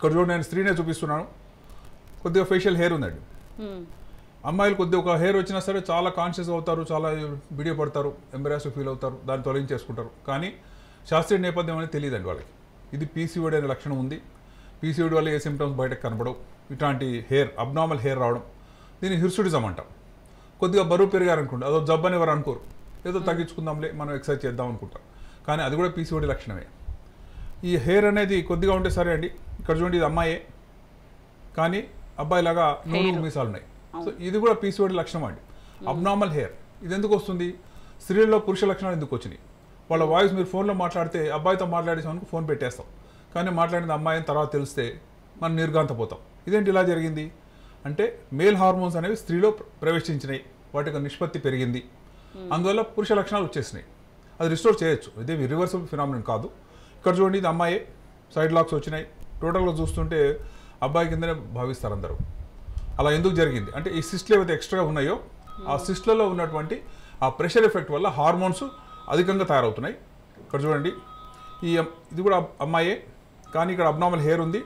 ఇక్కడ చూడండి, నేను స్త్రీనే చూపిస్తున్నాను. కొద్దిగా ఫేషియల్ హెయిర్ ఉందండి. అమ్మాయిలు కొద్దిగా ఒక హెయిర్ వచ్చినా సరే చాలా కాన్షియస్ అవుతారు, చాలా వీడియో పడతారు, ఎంబరాస్ ఫీల్ అవుతారు, దాన్ని తొలగించేసుకుంటారు. కానీ శాస్త్రీయ నేపథ్యం అనేది తెలియదండి వాళ్ళకి. ఇది పీసీఓడి అనే లక్షణం ఉంది. పీసీఓడి వల్ల ఏ సిమ్టమ్స్ బయటకు కనబడవు. ఇట్లాంటి హెయిర్ అబ్నార్మల్ హెయిర్ రావడం, దీన్ని హిర్సుడిజం అంటాం. కొద్దిగా బరువు పెరిగారనుకుంటారు, అదో జబ్బని ఎవరు అనుకోరు, ఏదో తగ్గించుకుందాంలే మనం ఎక్సర్సైజ్ చేద్దాం అనుకుంటారు. కానీ అది కూడా పీసీఓడి లక్షణమే. ఈ హెయిర్ అనేది కొద్దిగా ఉంటే సరే అండి. ఇక్కడ చూడండి, ఇది అమ్మాయే కానీ అబ్బాయిలాగా నూరు మీసాలు ఉన్నాయి. సో ఇది కూడా పీసీఓడి లక్షణం అండి, అబ్నార్మల్ హెయిర్. ఇది ఎందుకు వస్తుంది? స్త్రీల్లో పురుష లక్షణాలు ఎందుకు వచ్చినాయి? వాళ్ళ వాయిస్ మీరు ఫోన్లో మాట్లాడితే అబ్బాయితో మాట్లాడేసామనుకో ఫోన్ పెట్టేస్తాం, కానీ మాట్లాడిన అమ్మాయి అని తర్వాత తెలిస్తే మనం నిర్గాంతపోతాం. ఇదేంటి ఇలా జరిగింది అంటే మేల్ హార్మోన్స్ అనేవి స్త్రీలో ప్రవేశించినాయి, వాటికి నిష్పత్తి పెరిగింది, అందువల్ల పురుష లక్షణాలు వచ్చేసినాయి. అది రిస్టోర్ చేయొచ్చు, ఇదే రివర్సబుల్ ఫినామినన్ కాదు. ఇక్కడ చూడండి, ఇది అమ్మాయి, సైడ్ లాక్స్ వచ్చినాయి. టోటల్గా చూస్తుంటే అబ్బాయి కిందనే భావిస్తారు అందరూ. అలా ఎందుకు జరిగింది అంటే ఈ సిస్ట్లు ఏవైతే ఎక్స్ట్రాగా ఉన్నాయో ఆ సిస్ట్లలో ఉన్నటువంటి ఆ ప్రెషర్ ఎఫెక్ట్ వల్ల హార్మోన్స్ అధికంగా తయారవుతున్నాయి. ఇక్కడ చూడండి, ఇది కూడా అమ్మాయే కానీ ఇక్కడ అబ్నార్మల్ హెయిర్ ఉంది.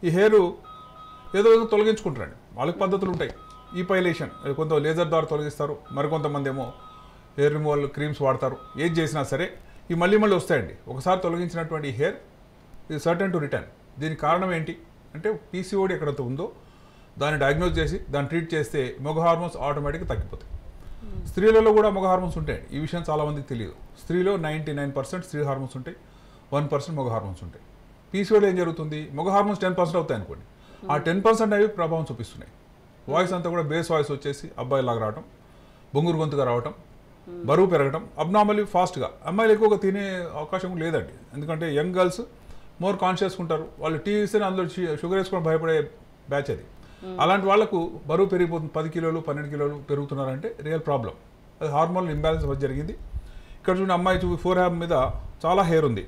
ఈ హెయిర్ ఏదో ఏదో తొలగించుకుంటారండి, వాళ్ళకి పద్ధతులు ఉంటాయి. ఈ పైలేషన్ కొంత లేజర్ ద్వారా తొలగిస్తారు, మరికొంతమంది ఏమో హెయిర్ రిమూవల్ క్రీమ్స్ వాడతారు. ఏది చేసినా సరే ఈ మళ్ళీ వస్తాయండి. ఒకసారి తొలగించినటువంటి ఈ హెయిర్ ఇది సర్టెన్ టు రిటర్న్. దీనికి కారణం ఏంటి అంటే పీసీఓడి ఎక్కడైతే ఉందో దాన్ని డయాగ్నోజ్ చేసి దాన్ని ట్రీట్ చేస్తే మగ హార్మోన్స్ ఆటోమేటిక్గా తగ్గిపోతాయి. స్త్రీలలో కూడా మగ హార్మోన్స్ ఉంటాయి, ఈ విషయం చాలామందికి తెలియదు. స్త్రీలో 99% స్త్రీ హార్మోన్స్ ఉంటాయి, 1% మగ హార్మోన్స్ ఉంటాయి. పీసీఓడి ఏం జరుగుతుంది, మగ హార్మోన్స్ 10% అవుతాయి అనుకోండి, ఆ 10% అవి ప్రభావం చూపిస్తున్నాయి. వాయిస్ అంతా కూడా బేస్ వాయిస్ వచ్చేసి అబ్బాయిలాగా రావటం, బొంగురు గొంతుగా రావటం, బరువు పెరగటం, అబ్నార్మల్లీ ఫాస్ట్గా. అమ్మాయిలు ఎక్కువగా తినే అవకాశం లేదండి, ఎందుకంటే యంగ్ గర్ల్స్ మోర్ కాన్షియస్ ఉంటారు. వాళ్ళు టీ ఇస్తేనే అందులో షుగర్ వేసుకొని భయపడే బ్యాచ్ అది. అలాంటి వాళ్ళకు బరువు పెరిగిపోతుంది, 10 కిలోలు 12 కిలోలు పెరుగుతున్నారంటే రియల్ ప్రాబ్లం. అది హార్మోనల్ ఇంబ్యాలెన్స్ జరిగింది. ఇక్కడ చూడండి, అమ్మాయి ఫోర్ హ్యాబ్ మీద చాలా హెయిర్ ఉంది.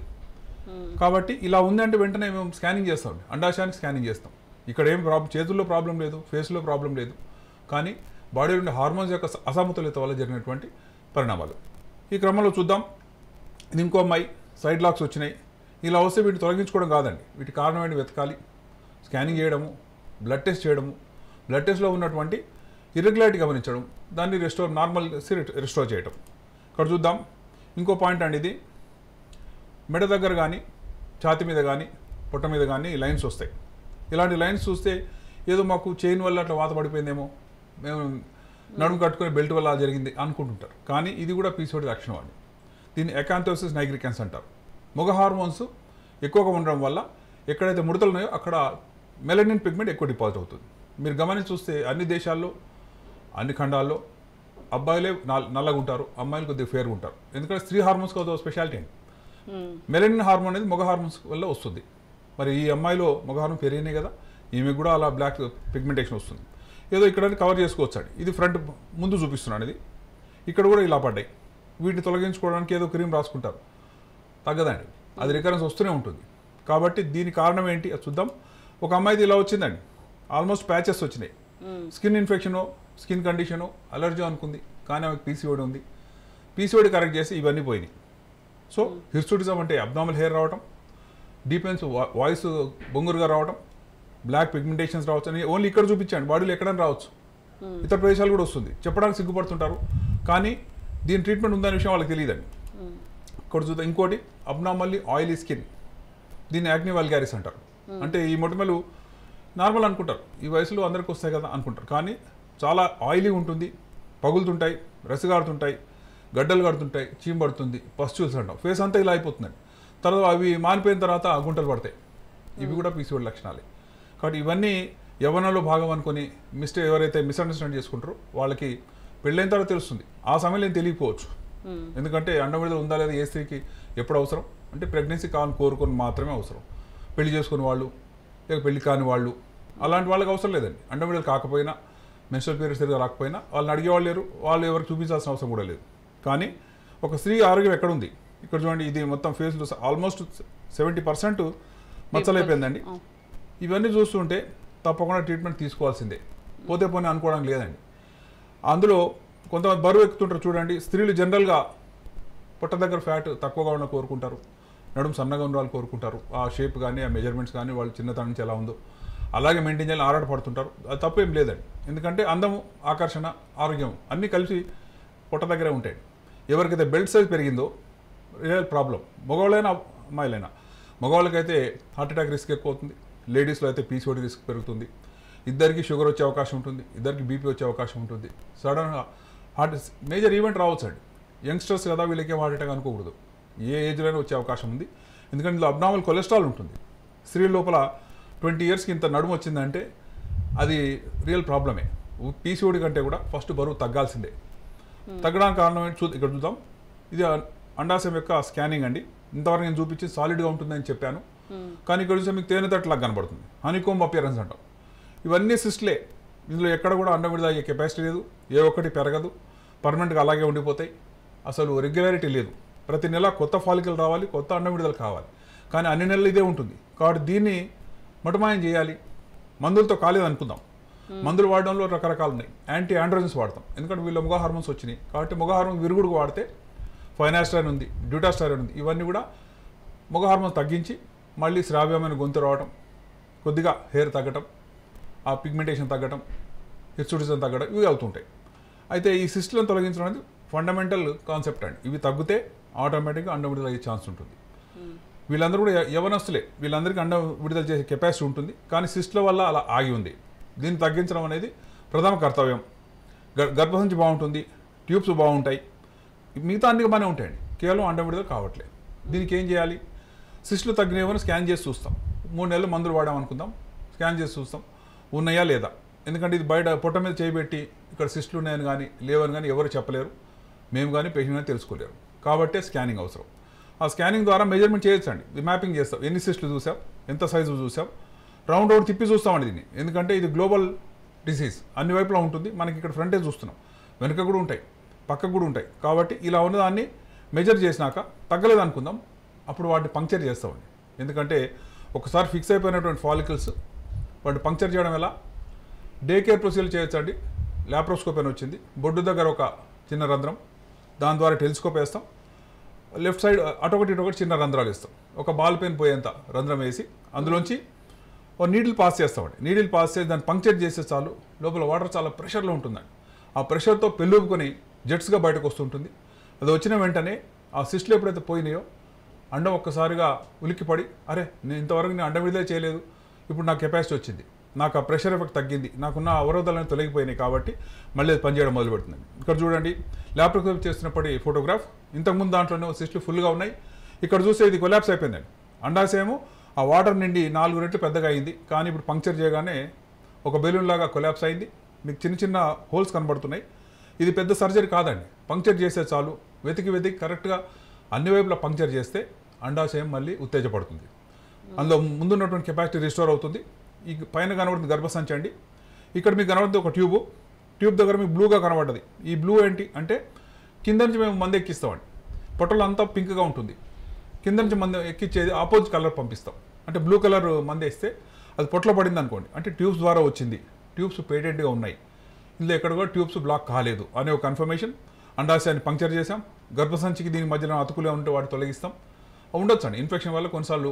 కాబట్టి ఇలా ఉందంటే వెంటనే మేము స్కానింగ్ చేస్తాం, అండాశయానికి స్కానింగ్ చేస్తాం. ఇక్కడ ఏం ప్రాబ్లం, చేతుల్లో ప్రాబ్లం లేదు, ఫేస్లో ప్రాబ్లం లేదు, కానీ బాడీలో ఉండే హార్మోన్స్ యొక్క అసమతుల్యత వల్ల జరిగినటువంటి పరిణామాలు. ఈ క్రమంలో చూద్దాం, ఇది ఇంకో అమ్మాయి, సైడ్ లాక్స్ వచ్చినాయి. ఇలా వస్తే వీటిని తొలగించుకోవడం కాదండి, వీటి కారణం ఏంటి వెతకాలి, స్కానింగ్ చేయడము, బ్లడ్ టెస్ట్ చేయడము, బ్లడ్ టెస్ట్లో ఉన్నటువంటి ఇర్రెగ్యులారిటీ గమనించడం, దాన్ని నార్మల్ రెస్టోర్ చేయడం. ఇక్కడ చూద్దాం, ఇంకో పాయింట్ అండి, ఇది మెడ దగ్గర కానీ ఛాతి మీద కానీ పొట్ట మీద కానీ లైన్స్ వస్తాయి. ఇలాంటి లైన్స్ చూస్తే ఏదో మాకు చైన్ వల్ల అట్లా వాత పడిపోయిందేమో, మేము నడుము కట్టుకునే బెల్ట్ వల్ల జరిగింది అనుకుంటుంటారు. కానీ ఇది కూడా పీసీఓడి లక్షణం అండి. దీన్ని అకాంథోసిస్ నైగ్రికన్స్ అంటారు. మగ హార్మోన్స్ ఎక్కువగా ఉండడం వల్ల ఎక్కడైతే ముడతలు ఉన్నాయో అక్కడ మెలనిన్ పిగ్మెంట్ ఎక్కువ డిపాజిట్ అవుతుంది. మీరు గమనించి చూస్తే అన్ని దేశాల్లో అన్ని ఖండాల్లో అబ్బాయిలే నల్లగా ఉంటారు, అమ్మాయిలు కొద్దిగా ఫేర్గా ఉంటారు. ఎందుకంటే స్త్రీ హార్మోన్స్ కొద్దిగా స్పెషాలిటీ అండి. మెలనిన్ హార్మోన్ అనేది మగ హార్మోన్స్ వల్ల వస్తుంది. మరి ఈ అమ్మాయిలో మగ హార్మోన్ పెరిగినాయి కదా, ఈమె కూడా అలా బ్లాక్ పిగ్మెంటేషన్ వస్తుంది. ఏదో ఇక్కడ కవర్ చేసుకోవచ్చు అండి. ఇది ఫ్రంట్ ముందు చూపిస్తున్నాను, ఇది ఇక్కడ కూడా ఇలా పడ్డాయి. వీటిని తొలగించుకోవడానికి ఏదో క్రీమ్ రాసుకుంటారు, తగ్గదండి, అది రికరెన్స్ వస్తూనే ఉంటుంది. కాబట్టి దీని కారణం ఏంటి అది చూద్దాం. ఒక అమ్మాయిది ఇలా వచ్చిందండి, ఆల్మోస్ట్ ప్యాచెస్ వచ్చినాయి. స్కిన్ ఇన్ఫెక్షనో స్కిన్ కండిషనో అలర్జీ అనుకుంది, కానీ ఆమెకు పీసీఓడి ఉంది. పీసీఓడి కరెక్ట్ చేసి ఇవన్నీ పోయినాయి. సో హిర్సుడిజం అంటే అబ్నార్మల్ హెయిర్ రావటం, డీపెన్స్ వాయిస్ బొంగురుగా రావటం, బ్లాక్ పిగ్మెంటేషన్స్ రావచ్చు అని ఓన్లీ ఇక్కడ చూపించండి, బాడీలో ఎక్కడైనా రావచ్చు, ఇతర ప్రదేశాలు కూడా వస్తుంది. చెప్పడానికి సిగ్గుపడుతుంటారు, కానీ దీని ట్రీట్మెంట్ ఉందనే విషయం వాళ్ళకి తెలియదండి. ఇక్కడ చూద్దాం, ఇంకోటి అబ్నార్మల్లీ ఆయిలీ స్కిన్, దీన్ని యాక్ని వల్గారిస్ అంటారు. అంటే ఈ మొటిమలు నార్మల్ అనుకుంటారు, ఈ వయసులో అందరికి వస్తాయి కదా అనుకుంటారు, కానీ చాలా ఆయిలీ ఉంటుంది, పగులుతుంటాయి, రసిగారుతుంటాయి, గడ్డలు కడుతుంటాయి, చీమ పడుతుంది, పస్చుల్స్ అంటాం, ఫేస్ అంతా ఇలా అయిపోతుందండి. తర్వాత అవి మానిపోయిన తర్వాత గుంటలు పడతాయి, ఇవి కూడా పీసీఓడి లక్షణాలే. కాబట్టి ఇవన్నీ యవ్వనంలో భాగం అనుకొని ఎవరైతే మిస్అండర్స్టాండ్ చేసుకుంటారో వాళ్ళకి పెళ్ళైన తర్వాత తెలుస్తుంది. ఆ సమయంలో ఏం తెలియకపోవచ్చు, ఎందుకంటే అండం విడుదల ఉందా లేదా ఏ స్త్రీకి ఎప్పుడు అవసరం అంటే ప్రెగ్నెన్సీ కావాలని కోరుకొని మాత్రమే అవసరం. పెళ్లి చేసుకునే వాళ్ళు లేక పెళ్లి కాని వాళ్ళు అలాంటి వాళ్ళకి అవసరం లేదండి. అండం విడుదల కాకపోయినా మెన్స్ట్రువల్ పీరియడ్స్ సరిగా రాకపోయినా వాళ్ళని అడిగేవాళ్ళు లేరు, వాళ్ళు ఎవరికి చూపించాల్సిన అవసరం కూడా లేదు. కానీ ఒక స్త్రీ ఆరోగ్యం ఎక్కడుంది, ఇక్కడ చూడండి, ఇది మొత్తం ఫేస్లో ఆల్మోస్ట్ 70% మచ్చలైపోయిందండి. ఇవన్నీ చూస్తుంటే తప్పకుండా ట్రీట్మెంట్ తీసుకోవాల్సిందే, పోతే పోనీ అనుకోవడానికి లేదండి. అందులో కొంతమంది బరువు ఎక్కుతుంటారు చూడండి, స్త్రీలు జనరల్గా పొట్ట దగ్గర ఫ్యాట్ తక్కువగా ఉన్న కోరుకుంటారు, నడుము సన్నగా ఉన్న వాళ్ళు కోరుకుంటారు. ఆ షేప్ కానీ ఆ మెజర్మెంట్స్ కానీ వాళ్ళు చిన్నతనం నుంచి ఎలా ఉందో అలాగే మెయింటైన్ చేయాలని ఆరాట పడుతుంటారు. అది తప్పేం లేదండి. ఎందుకంటే అందము, ఆకర్షణ, ఆరోగ్యం అన్నీ కలిసి పొట్ట దగ్గరే ఉంటాయి. ఎవరికైతే బెల్ట్ సైజ్ పెరిగిందో రియల్ ప్రాబ్లం, మగవాళ్ళైనా అమ్మాయిలైనా. మగవాళ్ళకైతే హార్ట్ అటాక్ రిస్క్ ఎక్కువ అవుతుంది, లేడీస్లో అయితే పీసీఓడి రిస్క్ పెరుగుతుంది, ఇద్దరికి షుగర్ వచ్చే అవకాశం ఉంటుంది, ఇద్దరికి బీపీ వచ్చే అవకాశం ఉంటుంది. సడన్గా హార్ట్ మేజర్ ఈవెంట్ రావచ్చు అండి. యంగ్స్టర్స్ కదా, వీళ్ళకేం హార్ట్ అటాక్ అనుకోకూడదు, ఏ ఏజ్లోనే వచ్చే అవకాశం ఉంది. ఎందుకంటే ఇందులో అబ్నార్మల్ కొలెస్ట్రాల్ ఉంటుంది. స్త్రీ లోపల 20 ఇయర్స్కి ఇంత నడుము వచ్చిందంటే అది రియల్ ప్రాబ్లమే. పీసీఓడి కంటే కూడా ఫస్ట్ బరువు తగ్గాల్సిందే. తగ్గడానికి కారణం ఏంటి ఇక్కడ చూద్దాం. ఇది అండాశయం యొక్క స్కానింగ్ అండి. ఇంతవరకు నేను చూపించి సాలిడ్గా ఉంటుందని చెప్పాను, కానీ ఇక్కడ చూస్తే మీకు తేనెతట్లాగా కనబడుతుంది. హనీకోంబ్ అపియరెన్స్ అంటాం. ఇవన్నీ సిస్ట్లే. ఇందులో ఎక్కడ కూడా అండం విడుదల అయ్యే కెపాసిటీ లేదు, ఏ ఒక్కటి పెరగదు, పర్మనెంట్గా అలాగే ఉండిపోతాయి. అసలు రెగ్యులారిటీ లేదు. ప్రతి నెల కొత్త ఫాలికల్ రావాలి, కొత్త అండం విడుదల కావాలి, కానీ అన్ని నెలలు ఇదే ఉంటుంది. కాబట్టి దీన్ని మటుమాయం చేయాలి. మందులతో కాలేదు అనుకుందాం. మందులు వాడడంలో రకరకాలు ఉన్నాయి. యాంటీ ఆండ్రోజన్స్ వాడతాం, ఎందుకంటే వీళ్ళు మొగ హార్మోన్స్ వచ్చినాయి కాబట్టి. మొగ హార్మోన్ విరుగుడుకు వాడితే ఫైనాస్టైన్ ఉంది, డ్యూటాస్టైరిన్ ఉంది, ఇవన్నీ కూడా మొగ హార్మోన్ తగ్గించి మళ్ళీ శ్రావ్యమైన గొంతు రావడం, కొద్దిగా హెయిర్ తగ్గటం, ఆ పిగ్మెంటేషన్ తగ్గటం, హిస్టుడిజం తగ్గడం, ఇవి అవుతుంటాయి. అయితే ఈ సిస్ట్లను తొలగించడం అనేది ఫండమెంటల్ కాన్సెప్ట్ అండి. ఇవి తగ్గితే ఆటోమేటిక్గా అండం విడుదల అయ్యే ఛాన్స్ ఉంటుంది. వీళ్ళందరూ కూడా యవనస్తులే, వీళ్ళందరికీ అండం విడుదల చేసే కెపాసిటీ ఉంటుంది, కానీ సిస్ట్ల వల్ల అలా ఆగి ఉంది. దీన్ని తగ్గించడం అనేది ప్రథమ కర్తవ్యం. గర్భసంచి బాగుంటుంది, ట్యూబ్స్ బాగుంటాయి, మిగతా అన్ని బాగానే ఉంటాయండి, కేవలం అండం విడుదల కావట్లేదు. దీనికి ఏం చేయాలి? సిస్టులు తగ్గినవని స్కాన్ చేసి చూస్తాం. 3 నెలలు మందులు వాడామనుకుందాం, స్కాన్ చేసి చూస్తాం ఉన్నాయా లేదా. ఎందుకంటే ఇది బయట పొట్ట మీద చేయబెట్టి ఇక్కడ సిస్టులు ఉన్నాయని కానీ లేవని కానీ ఎవరు చెప్పలేరు, మేము కానీ పేషెంట్ కానీ తెలుసుకోలేరు. కాబట్టే స్కానింగ్ అవసరం. ఆ స్కానింగ్ ద్వారా మెజర్మెంట్ చేయొచ్చండి. ఇది మ్యాపింగ్ చేస్తాం, ఎన్ని సిస్టులు చూసాం, ఎంత సైజు చూసాం, రౌండ్ తిప్పి చూస్తామండి దీన్ని. ఎందుకంటే ఇది గ్లోబల్ డిసీజ్, అన్ని వైపులా ఉంటుంది. మనకి ఇక్కడ ఫ్రంటే చూస్తున్నాం, వెనుక కూడా ఉంటాయి, పక్కకు కూడా ఉంటాయి. కాబట్టి ఇలా ఉన్నదాన్ని మెజర్ చేసినాక తగ్గలేదు అనుకుందాం, అప్పుడు వాటిని పంక్చర్ చేస్తామండి. ఎందుకంటే ఒకసారి ఫిక్స్ అయిపోయినటువంటి ఫాలికల్స్ వాటిని పంక్చర్ చేయడం ఎలా? డే కేర్ ప్రొసీజర్ చేయొచ్చండి. ల్యాప్రోస్కోప్ అని వచ్చింది, బొడ్డు దగ్గర ఒక చిన్న రంధ్రం, దాని ద్వారా టెలిస్కోప్ వేస్తాం, లెఫ్ట్ సైడ్ అటొకటి చిన్న రంధ్రాలు ఇస్తాం, ఒక బాల్ పెన్ పోయేంత రంధ్రం వేసి అందులోంచి ఒక నీడిల్ పాస్ చేస్తామండి. నీడిల్ పాస్ చేసి దాన్ని పంక్చర్ చేస్తే చాలు, లోపల వాటర్ చాలా ప్రెషర్లో ఉంటుందండి. ఆ ప్రెషర్తో పెళ్ళూపుకొని జెట్స్గా బయటకు వస్తుంటుంది. అది వచ్చిన వెంటనే ఆ సిస్టులు ఎప్పుడైతే పోయినాయో అండం ఒక్కసారిగా ఉలిక్కిపడి, అరే నేను ఇంతవరకు నేను అండం విడుదల చేయలేదు, ఇప్పుడు నాకు కెపాసిటీ వచ్చింది, నాకు ఆ ప్రెషర్ ఎఫెక్ట్ తగ్గింది, నాకున్న అవరోధాలను తొలగిపోయినాయి కాబట్టి మళ్ళీ అది పనిచేయడం మొదలు పెడుతుంది. ఇక్కడ చూడండి ల్యాప్రోస్కోప్ చేస్తున్నప్పటి ఫోటోగ్రాఫ్. ఇంతకుముందు దాంట్లోనే సిస్టులు ఫుల్గా ఉన్నాయి, ఇక్కడ చూస్తే ఇది కొలాప్స్ అయిపోయిందండి. అండాశయము ఆ వాటర్ నిండి 4 రెట్లు పెద్దగా అయింది, కానీ ఇప్పుడు పంక్చర్ చేయగానే ఒక బెలూన్ లాగా కొలాప్స్ అయింది. మీకు చిన్న చిన్న హోల్స్ కనబడుతున్నాయి. ఇది పెద్ద సర్జరీ కాదండి, పంక్చర్ చేస్తే చాలు. వెతికి కరెక్ట్గా అన్ని వైపులా పంక్చర్ చేస్తే అండాశయం మళ్ళీ ఉత్తేజపడుతుంది, అందులో ముందున్నటువంటి కెపాసిటీ రిస్టోర్ అవుతుంది. ఈ పైన కనబడుతుంది గర్భసంచి అండి. ఇక్కడ మీకు కనబడుతుంది ఒక ట్యూబ్ దగ్గర మీకు బ్లూగా కనబడ్డది. ఈ బ్లూ ఏంటి అంటే కింద నుంచి మేము మందు ఎక్కిస్తామండి. పొట్టలో అంతా పింక్గా ఉంటుంది, కింద నుంచి మందు ఎక్కించేది ఆపోజిట్ కలర్ పంపిస్తాం. అంటే బ్లూ కలర్ మందు వేస్తే అది పొట్టలో పడింది అనుకోండి, అంటే ట్యూబ్స్ ద్వారా వచ్చింది, ట్యూబ్స్ పేటెంట్గా ఉన్నాయి, ఇందులో ఎక్కడ కూడా ట్యూబ్స్ బ్లాక్ కాలేదు అనే ఒక కన్ఫర్మేషన్. అండాశయాన్ని పంక్చర్ చేసాం, గర్భసంచికి దీని మధ్యలో అతుకులు ఉంటే వాటి తొలగిస్తాం. ఉండొచ్చు అండి, ఇన్ఫెక్షన్ వల్ల కొన్నిసార్లు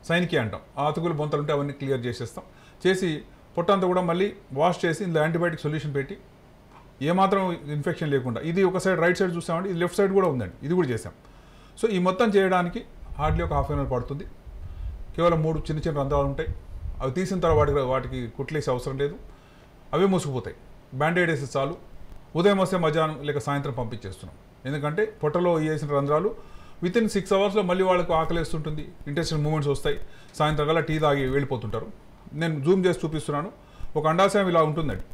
సైన్కి అంటాం, ఆ అతుకులు బొంతలు ఉంటే అవన్నీ క్లియర్ చేసేస్తాం. చేసి పొట్టంతా కూడా మళ్ళీ వాష్ చేసి ఇందులో యాంటీబయాటిక్ సొల్యూషన్ పెట్టి ఏమాత్రం ఇన్ఫెక్షన్ లేకుండా, ఇది ఒక సైడ్ రైట్ సైడ్ చూసామండి, ఇది లెఫ్ట్ సైడ్ కూడా ఉందండి, ఇది కూడా చేసాం. సో ఈ మొత్తం చేయడానికి హార్డ్లీ ఒక హాఫ్ అన్ అవర్ పడుతుంది. కేవలం 3 చిన్న రంధ్రాలు ఉంటాయి, అవి తీసిన తర్వాత వాటికి కుట్లేసే అవసరం లేదు, అవే మూసుకుపోతాయి. బ్యాండేడ్ వేస్తే చాలు. ఉదయం వస్తే మధ్యాహ్నం లేక సాయంత్రం పంపించేస్తున్నాం. ఎందుకంటే పొట్టలో వేసిన రంధ్రాలు వితిన్ 6 అవర్స్లో మళ్ళీ వాళ్ళకు ఆకలిస్తుంటుంది, ఇంటెస్టైనల్ మూమెంట్స్ వస్తాయి, సాయంత్రం కల్లా టీ తాగి వెళ్ళిపోతుంటారు. నేను జూమ్ చేసి చూపిస్తున్నాను. ఒక అండాశయం ఇలా ఉంటుందండి.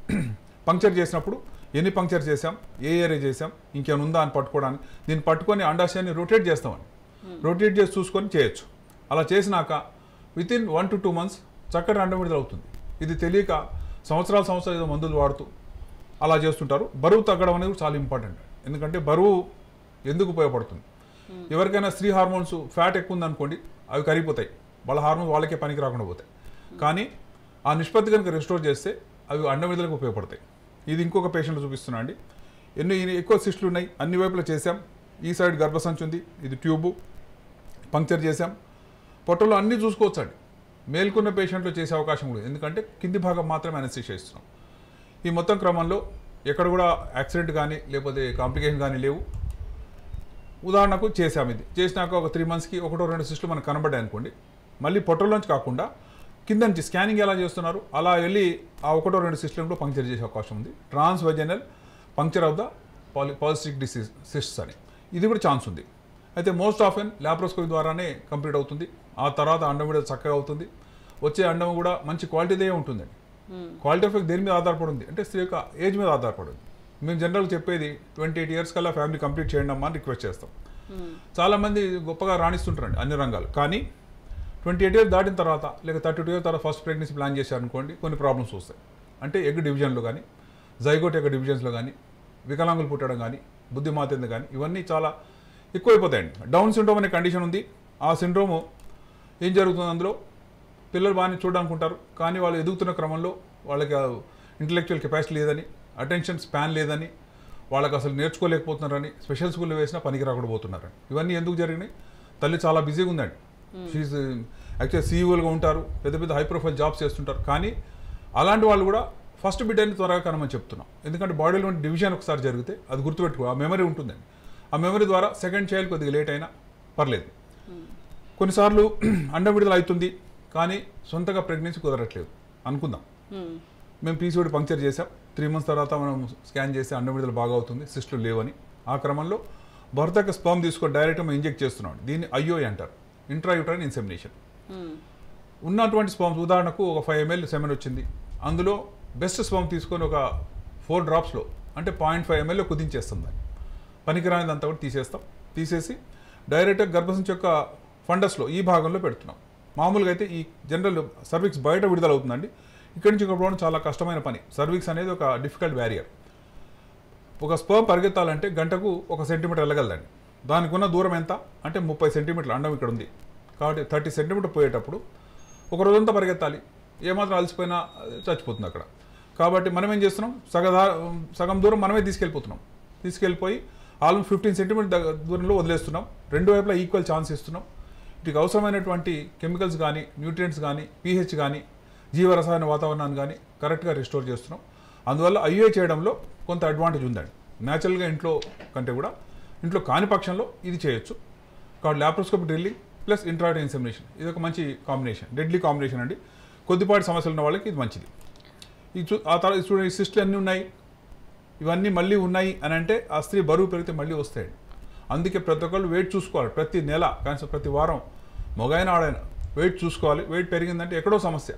పంక్చర్ చేసినప్పుడు ఎన్ని పంక్చర్ చేసాం, ఏ ఏరియా చేసాం, ఇంకేమైనా ఉందా అని పట్టుకోవడానికి దీన్ని పట్టుకొని అండాశయాన్ని రొటేట్ చేస్తామండి. రొటేట్ చేసి చూసుకొని చేయొచ్చు. అలా చేసినాక వితిన్ 1 to 2 months చక్కటి అండం విడుదల అవుతుంది. ఇది తెలియక సంవత్సరాలు ఏదో మందులు వాడుతూ అలా చేస్తుంటారు. బరువు తగ్గడం అనేది చాలా ఇంపార్టెంట్. ఎందుకంటే బరువు ఎందుకు ఉపయోగపడుతుంది? ఎవరికైనా స్త్రీ హార్మోన్స్ ఫ్యాట్ ఎక్కువ ఉందనుకోండి, అవి కరిగిపోతాయి, వాళ్ళ హార్మోన్స్ వాళ్ళకే పనికి రాకుండా పోతాయి. కానీ ఆ నిష్పత్తి కనుక రెస్టోర్ చేస్తే అవి అండం విడుదలకు ఉపయోగపడతాయి. ఇది ఇంకొక పేషెంట్ చూపిస్తున్నా అండి. ఎక్కువ సిస్టులు ఉన్నాయి, అన్ని వైపులా చేసాం. ఈ సైడ్ గర్భసంచి ఉంది, ఇది ట్యూబు, పంక్చర్ చేసాం. పొట్టలో అన్నీ చూసుకోవచ్చండి. మేల్కొన్న పేషెంట్లు చేసే అవకాశం కూడా, ఎందుకంటే కింది భాగం మాత్రమే అనస్థీషియా ఇస్తున్నాం. ఈ మొత్తం క్రమంలో ఎక్కడ కూడా యాక్సిడెంట్ కానీ లేకపోతే కాంప్లికేషన్ కానీ లేవు. ఉదాహరణకు చేసాం, ఇది చేసినాక ఒక 3 monthsకి 1-2 సిస్టులు మనకు కనబడ్డాయి అనుకోండి, మళ్ళీ పొట్టలోంచి కాకుండా కింద నుంచి స్కానింగ్ ఎలా చేస్తున్నారు అలా వెళ్ళి ఆ 1-2 సిస్టులను పంక్చర్ చేసే అవకాశం ఉంది. Transvaginal puncture of the polycystic disease cysts అని, ఇది కూడా ఛాన్స్ ఉంది. అయితే మోస్ట్ ఆఫెన్ ల్యాప్రోస్కోపీ ద్వారానే కంప్లీట్ అవుతుంది. ఆ తర్వాత అండం కూడా చక్కగా అవుతుంది. వచ్చే అండం కూడా మంచి క్వాలిటీదే ఉంటుందండి. క్వాలిటీ ఆఫ్ దేని మీద ఆధారపడి ఉంది అంటే స్త్రీ యొక్క ఏజ్ మీద ఆధారపడింది. మేము జనరల్గా చెప్పేది 28 years కల్లా ఫ్యామిలీ కంప్లీట్ చేయండి అమ్మా అని రిక్వెస్ట్ చేస్తాం. చాలామంది గొప్పగా రాణిస్తుంటారండి అన్ని రంగాలు, కానీ 28 years దాటిన తర్వాత లేక 32 years తర్వాత ఫస్ట్ ప్రెగ్నెన్సీ ప్లాన్ చేశారనుకోండి, కొన్ని ప్రాబ్లమ్స్ వస్తాయి. అంటే ఎగ్ డివిజన్లో కానీ, జైగోట్ ఎగ్ డివిజన్స్లో కానీ, వికలాంగులు పుట్టడం కానీ, బుద్ధిమాంద్యం కానీ, ఇవన్నీ చాలా ఎక్కువైపోతాయండి. డౌన్ సిండ్రోమ్ అనే కండిషన్ ఉంది. ఆ సిండ్రోము ఏం జరుగుతుంది, అందులో పిల్లలు బాగానే చూడడానికి ఉంటారు, కానీ వాళ్ళు ఎదుగుతున్న క్రమంలో వాళ్ళకి ఇంటలెక్చువల్ కెపాసిటీ లేదని, అటెన్షన్ స్పాన్ లేదని, వాళ్ళకి అసలు నేర్చుకోలేకపోతున్నారని, స్పెషల్ స్కూల్లో వేసినా పనికి రాకుండా పోతున్నారని. ఇవన్నీ ఎందుకు జరిగినాయి? తల్లి చాలా బిజీగా ఉందండి. షీఈ్ యాక్చువల్లీ సీఈఓలుగా ఉంటారు, పెద్ద పెద్ద హై ప్రొఫైల్ జాబ్స్ చేస్తుంటారు, కానీ అలాంటి వాళ్ళు కూడా ఫస్ట్ బిడ్డని త్వరగా కనమని చెప్తున్నాం. ఎందుకంటే బాడీలో డివిజన్ ఒకసారి జరిగితే అది గుర్తుపెట్టుకో, ఆ మెమరీ ఉంటుందండి. ఆ మెమరీ ద్వారా సెకండ్ చైల్డ్ కొద్దిగా లేట్ అయినా పర్లేదు. కొన్నిసార్లు అండం విడుదల అవుతుంది, కానీ సొంతగా ప్రెగ్నెన్సీ కుదరట్లేదు అనుకుందాం. మేము పీసీఓడి పంక్చర్ చేసాం, 3 months తర్వాత మనం స్కాన్ చేసి అండం విడుదల బాగా అవుతుంది, సిస్టులు లేవని. ఆ క్రమంలో భర్త యొక్క స్పర్మ్ తీసుకొని డైరెక్ట్గా మనం ఇంజెక్ట్ చేస్తున్నాం. దీన్ని ఐఓఐ అంటారు, ఇంట్రాయూటరైన్ ఇన్సెమినేషన్. ఉన్నటువంటి స్పర్మ్స్ ఉదాహరణకు ఒక 5 ml సెమెన్ వచ్చింది, అందులో బెస్ట్ స్పర్మ్ తీసుకొని ఒక 4 drops అంటే 0.5 ml కుదించేస్తాం. దాన్ని పనికిరానిదంతా కూడా తీసేసి డైరెక్ట్గా గర్భసంచి యొక్క ఫండస్లో ఈ భాగంలో పెడుతున్నాం. మామూలుగా అయితే ఈ జనరల్ సర్విక్స్ బయట విడుదల అవుతుందండి, ఇక్కడి నుంచి పోవడం చాలా కష్టమైన పని. సర్విక్స్ అనేది ఒక డిఫికల్ట్ బ్యారియర్. ఒక స్పర్మ్ పరిగెత్తాలంటే గంటకు 1 centimeter వెళ్ళగలదండి. దానికి ఉన్న దూరం ఎంత అంటే 30 centimeters అండం ఇక్కడ ఉంది కాబట్టి 30 centimeters పోయేటప్పుడు ఒక రోజంతా పరిగెత్తాలి, ఏమాత్రం అలసిపోయినా చచ్చిపోతుంది అక్కడ. కాబట్టి మనం ఏం చేస్తున్నాం, సగం దూరం మనమే తీసుకెళ్ళిపోయి ఆల్మోస్ట్ 15 centimeters దూరంలో వదిలేస్తున్నాం. రెండు వైపులా ఈక్వల్ ఛాన్స్ ఇస్తున్నాం. వీటికి అవసరమైనటువంటి కెమికల్స్ కానీ, న్యూట్రియంట్స్ కానీ, పీహెచ్ కానీ, జీవరసాయన వాతావరణాన్ని కానీ కరెక్ట్గా రిస్టోర్ చేస్తున్నాం. అందువల్ల ఐఏ చేయడంలో కొంత అడ్వాంటేజ్ ఉందండి. న్యాచురల్గా ఇంట్లో కంటే కూడా ఇంట్లో కాని పక్షంలో ఇది చేయొచ్చు. కాబట్టి ల్యాప్రోస్కోపిక్ డ్రిల్లింగ్ ప్లస్ ఇంట్రాయూటరైన్ ఇన్సెమినేషన్ ఇది ఒక మంచి కాంబినేషన్, డెడ్లీ కాంబినేషన్ అండి. కొద్దిపాటి సమస్యలు ఉన్న వాళ్ళకి ఇది మంచిది. ఆ తర్వాత చూడండి, ఈ సిస్టులు అన్నీ ఉన్నాయి, ఇవన్నీ మళ్ళీ ఉన్నాయి అని అంటే ఆ స్త్రీ బరువు పెరిగితే మళ్ళీ వస్తాయండి. అందుకే ప్రతి ఒక్కళ్ళు వెయిట్ చూసుకోవాలి. ప్రతి నెల కానీ ప్రతి వారం మొగైన ఆడైనా వెయిట్ చూసుకోవాలి. వెయిట్ పెరిగిందంటే ఎక్కడో సమస్య.